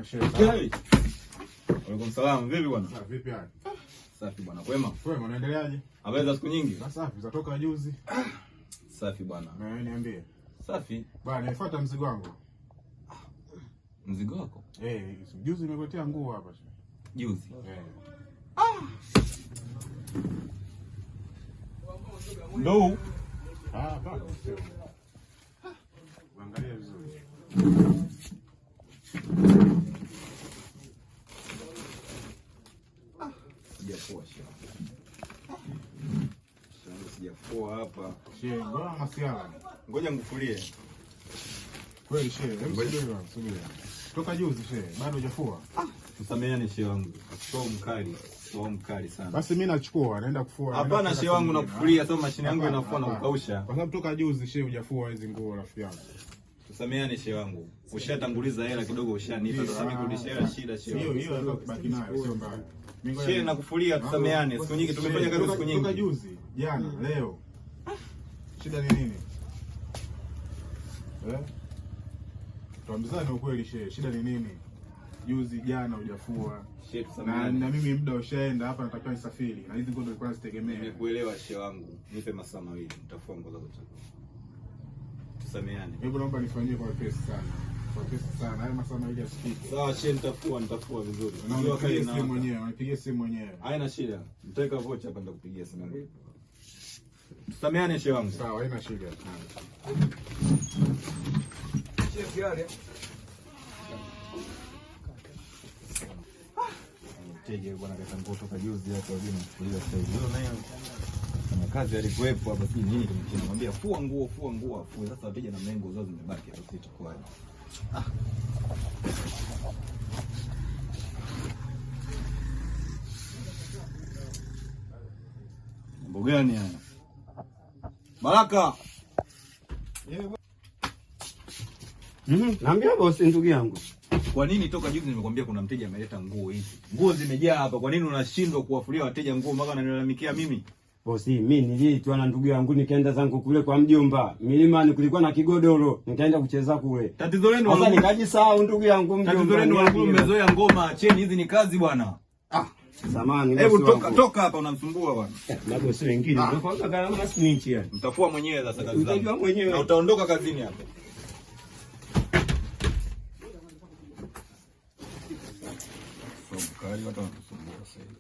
Shehe. Walaikum salaam. Vipi bwana? Vipi hali? Safi bwana. Kwema? Kwema, unaendeleaje? Habari za siku nyingi? Safi, zatoka juzi. Safi bwana. Na wewe niambie. Safi. Bwana, nifuata mzigo wangu. Mzigo wako? Juzi nimekuletea nguo hapa. Juzi. No. Bado. Angalia vizuri. Sijapoa shehe. Sijapoa hapa. Shehe, ngoja masiala. Ngoja nikufulie. Kweli shehe, subiri. Toka juzi shehe, bado hujafua? Tusameheane shehe wangu. Sio mkali sana. Basi mimi nachukua, naenda kufua. Hapana shehe wangu, nakufulia sababu mashine yangu inafua na kukausha. Kwa sababu toka juzi shehe hujafua hizo nguo rafiki yangu. Tusameheane shehe wangu. Ushatanguliza hela kidogo ushanipa. Sasa mimi kurudisha hela shida shehe. Hiyo ndio kubaki nayo, sio mbaya. Shehe nakufulia, tusameheane. Siku nyingi tumefanya kazi siku nyingi. Toka juzi, jana, leo. Shida ni nini? Tuambizane ukweli shehe, shida ni nini? Juzi jana hujafua. Shehe tusameheane. Na mimi muda ushaenda hapa, natakiwa nisafiri. Na hizi nguo ndio nilikuwa nazitegemea. Nimekuelewa shehe wangu. Nipe masaa mawili, nitafua nguo zako. Tusameheane. Hebu naomba nifanyie kwa pesa sana. Kwa pesa sana. Haya masaa mawili yasikike. Sawa shehe, nitafua vizuri. Nipigie simu mwenyewe. Haina shida. Nitaweka vocha hapa nitakupigia simu. Tusameheane shehe wangu. Sawa, haina shida. Shehe yale. Mteja bwana katanguo toka juzi hapo wajini kulia sasa hivi. Leo naye ana kazi alikuwepo hapa si nini tumemwambia fua nguo. Sasa wateja na mengo zao zimebaki hapo sisi tukwaje. Mambo gani haya? Baraka. Naambia bosi ndugu yangu. Kwa nini toka juzi nimekwambia kuna mteja ameleta nguo hizi? Nguo zimejaa hapa. Kwa nini unashindwa kuwafulia wateja nguo mpaka unanilalamikia mimi? Bosi, mimi niliitwa na ndugu yangu nikaenda zangu kule kwa mjomba. Milimani kulikuwa na kigodoro, nikaenda kucheza kule. Tatizo lenu sasa nikajisahau ndugu yangu mjomba. Tatizo lenu walikuwa mmezoea ngoma, cheni hizi ni kazi bwana. Samahani. Hebu toka hapa unamsumbua bwana. Na bosi wengine ndio kwa gharama snitch yani. Mtafua mwenyewe sasa kazi zangu. Utajua mwenyewe. Na utaondoka kazini hapa. Kali watu wanasumbua sasa hivi.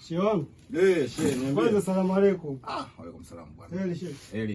Shehe wangu. Shehe, kwanza salamu alaykum. Wa alaykum salaam bwana. Shehe.